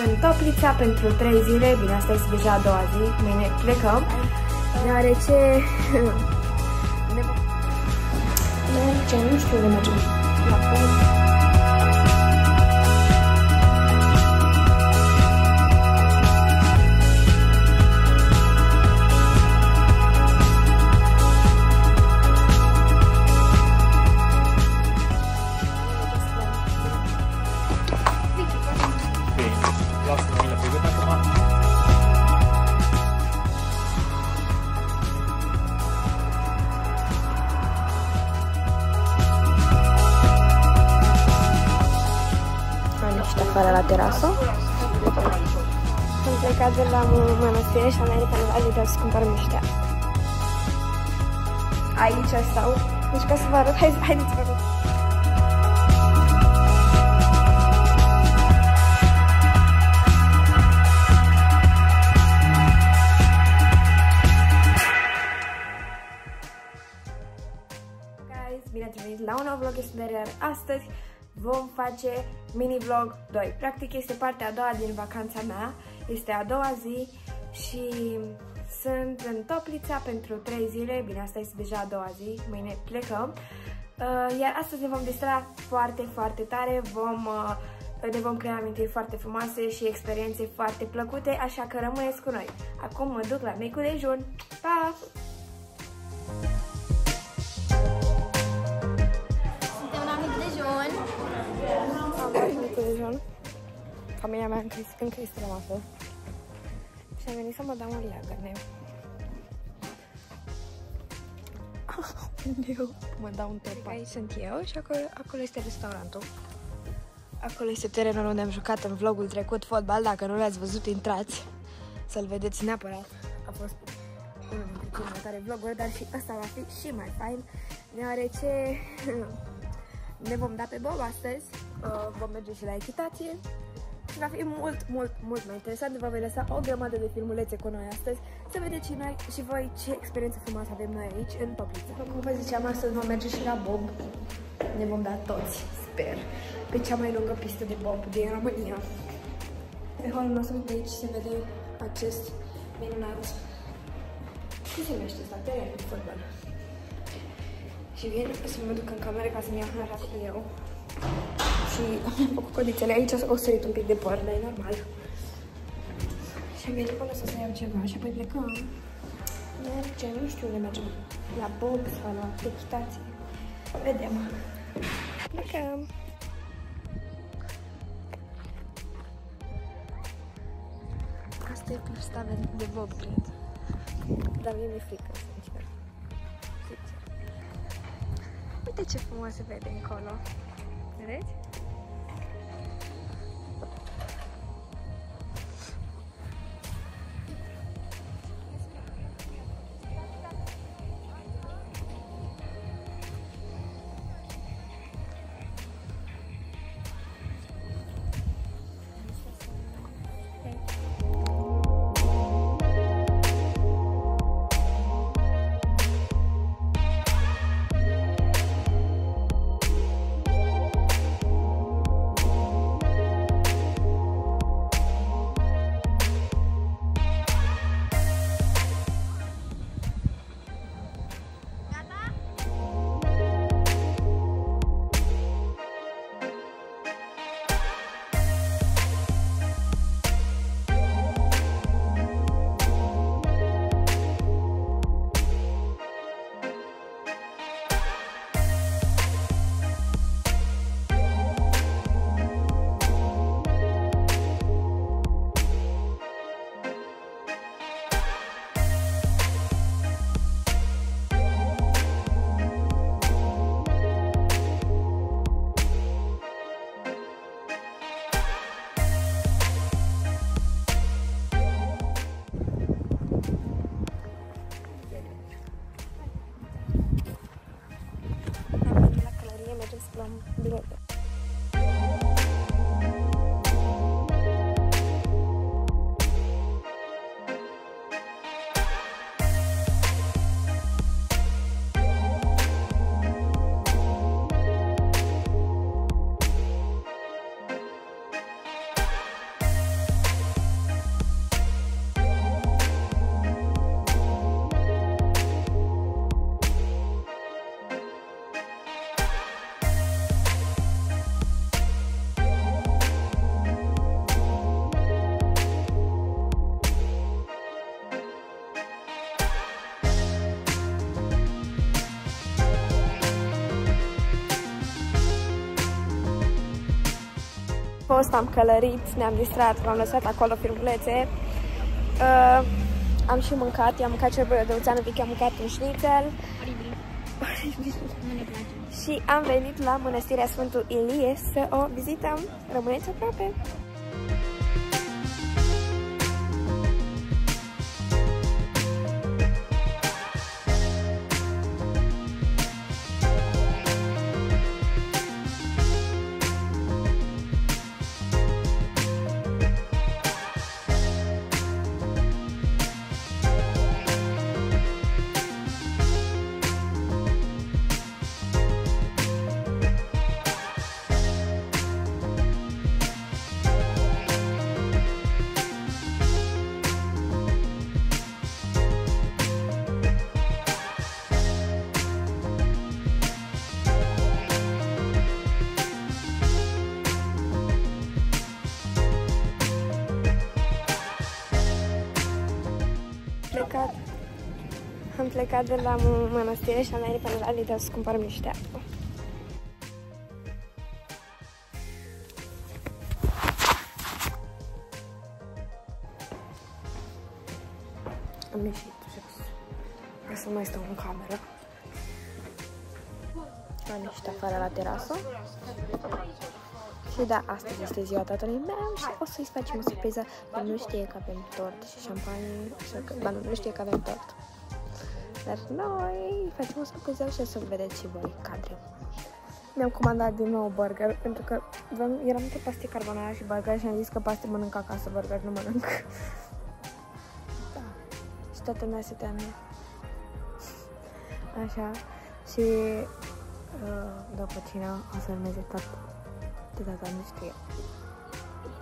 în Toplița pentru 3 zile. Bine, asta este deja a doua zi. Mâine plecăm. Deoarece... nu știu unde mergem. La Pol. La terasă. Am plecat de la mănăstire și am venit pe Lidl să cumpărăm niște. Aici stau. Deci ca să vă arăt, haideți să vă arăt. Guys, bine ați venit la un nou vlog, iar astăzi vom face mini-vlog 2. Practic este partea a doua din vacanța mea, este a doua zi și sunt în Toplița pentru 3 zile, bine, asta este deja a doua zi, mâine plecăm. Iar astăzi ne vom distra foarte, foarte tare, ne vom crea amintiri foarte frumoase și experiențe foarte plăcute, așa că rămâneți cu noi. Acum mă duc la micul dejun. Pa! Familia mea încă este la masă și am venit să mă dau un leagăne. Mă dau un top. Aici sunt eu și acolo este restaurantul. Acolo este terenul unde am jucat în vlogul trecut fotbal. Dacă nu l-ați văzut, intrați să-l vedeți neapărat. A fost unul dintre cele mai tare vloguri, dar și ăsta va fi și mai fain, deoarece ne vom da pe bob astăzi. Vom merge și la echitație. Și va fi mult mai interesant. Vă voi lăsa o grămadă de filmulețe cu noi astăzi, să vedeți și noi și voi ce experiență frumoasă avem noi aici în Toplița. Cum vă ziceam, astăzi vom merge și la bob. Ne vom da toți, sper, pe cea mai lungă pistă de bob din România. Pe holul nostru de aici se vede acest minunat, cum se numește asta? Teren de fotbal. Și vin să mă duc în cameră ca să-mi iau hrana cu eu. Și am făcut codițele aici, o sărit un pic de păr, dar e normal. Și am venit până să iau ceva și apoi plecăm. Mergem, nu știu unde mergem. La bob sau la echitație. Vedem. Plecăm. Asta e pista de bob, cred. Dar mie mi-e frică, sincer. Uite ce frumos se vede încolo. Vedeți? fost, am călărit, ne-am distrat, v-am lăsat acolo filmulețe. Am și mâncat, i-am mâncat cerbure de oțeană, Vicky a mâncat un șnițel. Oribil. Nu ne place. Și am venit la Mănăstirea Sfântul Ilie să o vizităm. Rămâneți aproape! Am plecat de la mănăstire și am venit până la Lidl să cumpărăm niște apă. Am ieșit jos, ca să mai stau în cameră. Am ieșit afară la terasă. Și da, astăzi este ziua tatălui meu și o să-i facem o surpriză. El nu știe că avem tort și șampanie, așa că, nu știe că avem tort. Dar noi facem o surpriză și o să vedeți și voi cadre. Mi-am comandat din nou burger, pentru că eram între paste carbonara și burger și am zis că paste mănânc acasă, burger nu mănânc. Da. Și toată lumea se teme. Așa. Și după cina o să urmeze tot. De tata nu știe.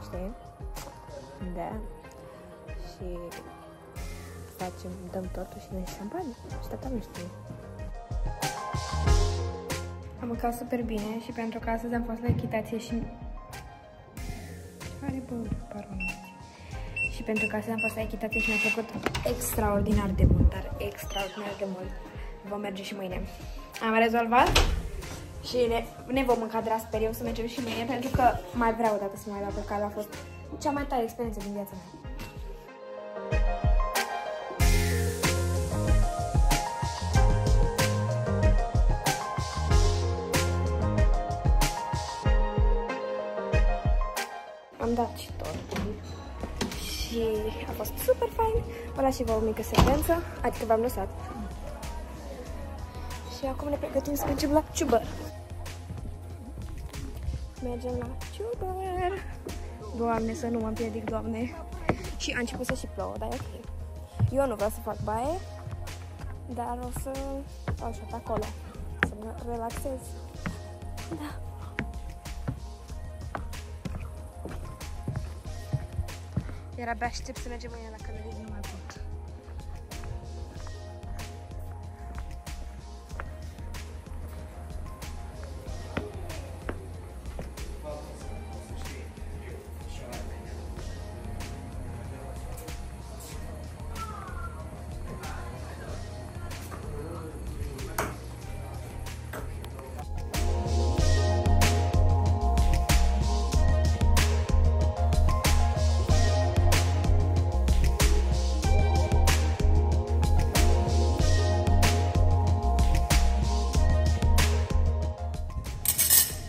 Știi? Da. Și dăm tortul și noi șampanie. Și tata nu știe. Am mâncat super bine și pentru că astăzi am fost la echitație și... Care și pentru că astăzi am fost la echitație și mi-a plăcut extraordinar de mult, dar extraordinar de mult. Vom merge și mâine. Am rezolvat și ne vom încadra, sper eu, să mergem și mâine, pentru că mai vreau o dată să mai dau pe care a fost cea mai tare experiență din viața mea. Am dat și tortul și a fost super fain. Vă las și vă o mică secvență, adică v-am lăsat. Și acum ne pregătim să mergem la ciubăr. Mergem la ciubăr. Doamne, să nu mă împiedic, Doamne. Și a început să și plouă, dar e ok. Eu nu vreau să fac baie, dar o să stau așa pe acolo, să mă relaxez. Da. Iar abia aștept să mergem mâine la călării, nu mai pot.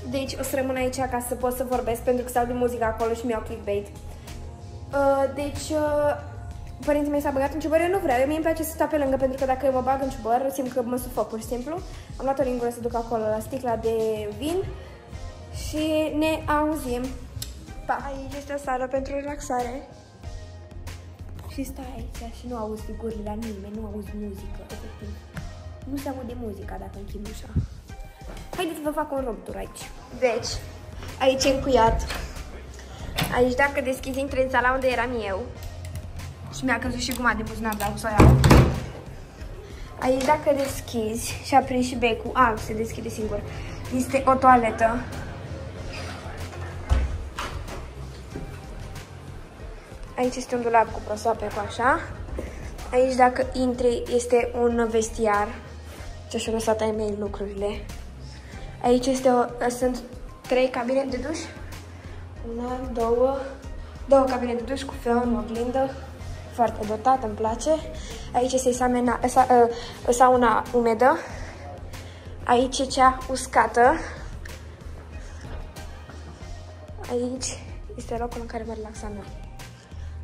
Deci o să rămân aici ca să pot să vorbesc, pentru că stau de muzică acolo și mi-au clickbait. Părinții mei s-a băgat în ciubăr, eu nu vreau, mie îmi place să stau pe lângă, pentru că dacă eu mă bag în ciubăr, simt că mă sufoc pur și simplu. Am luat o lingură să duc acolo la sticla de vin și ne auzim. Pa! Aici este o sală pentru relaxare. Și stai aici și nu auzi figurile la nimeni, nu auzi muzică, efectiv. Nu se aude muzica dacă închid ușa. Haideți să vă fac un room tour aici. Deci, aici e încuiat. Aici dacă deschizi, intri în sala unde eram eu. Și mi-a căzut și guma de buzunar, dar o să o iau. Aici dacă deschizi și aprinzi și becul, se deschide singur. Este o toaletă. Aici este un dulap cu prosoape cu așa. Aici dacă intri este un vestiar. Ce și-a lăsat ai mei lucrurile. Aici sunt 3 cabine de duș. Una, două cabine de duș cu feon, oglindă, foarte dotat, îmi place. Aici este sauna umedă. Aici e cea uscată. Aici este locul în care mă relaxam eu.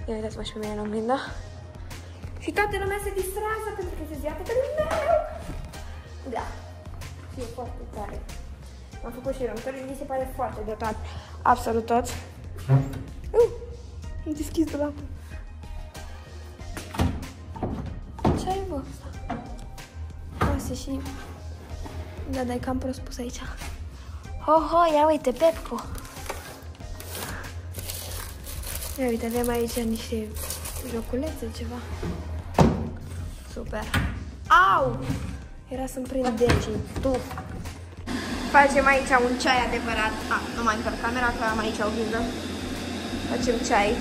Ia uitați-mă și pe mine în oglindă. Și toată lumea se distrează pentru că se zi atât de meu. Da. E foarte tare. Am făcut și rânduri, mi se pare foarte dotat. Absolut tot. Am deschis dulapul. Ce are, bă? Asta și... Da, dar e cam prost pus aici. Ho, ia uite, Peppo. Ia uite, avem aici niște joculețe, ceva. Super. Au! Era să-mi prind degii. Tu. Facem aici un ceai adevărat. Nu mai întorc camera, că am aici oglindă. Facem ceai.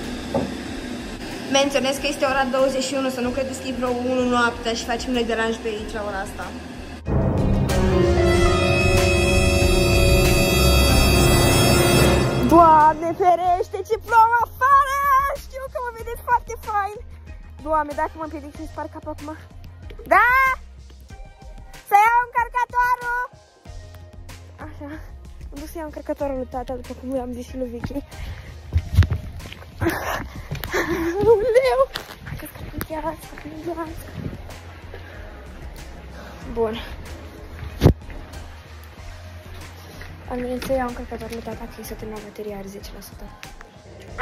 Menționez că este ora 21, să nu credeți că e vreo 1 noaptea și facem noi deranj pe aici la ora asta. Doamne ferește, ce plouă afară! Știu că mă vedeți foarte fain. Doamne, dacă mă împiedic să-mi spar capul acum. Da! Să iau încărcătorul! Așa, am dus să iau încărcătorul lui tata, după cum i-am zis și lui Vicky. Uleu! Bun. Am venit să iau încărcătorul lui tata, că i s-a terminat bateria, are 10%.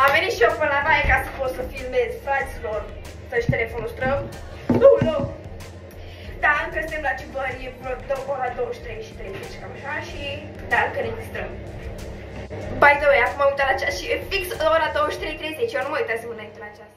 Am venit și eu până la baie ca să pot să filmez, fraților. Stă-și telefonul străm. Nu! Da, încă suntem la cibări, e vreo ora 23 și 30, cam așa, și da, încă ne distrăm. By the way, acum am uitat la ceas și e fix ora 23:30, eu nu mă uitasem înainte la ceas.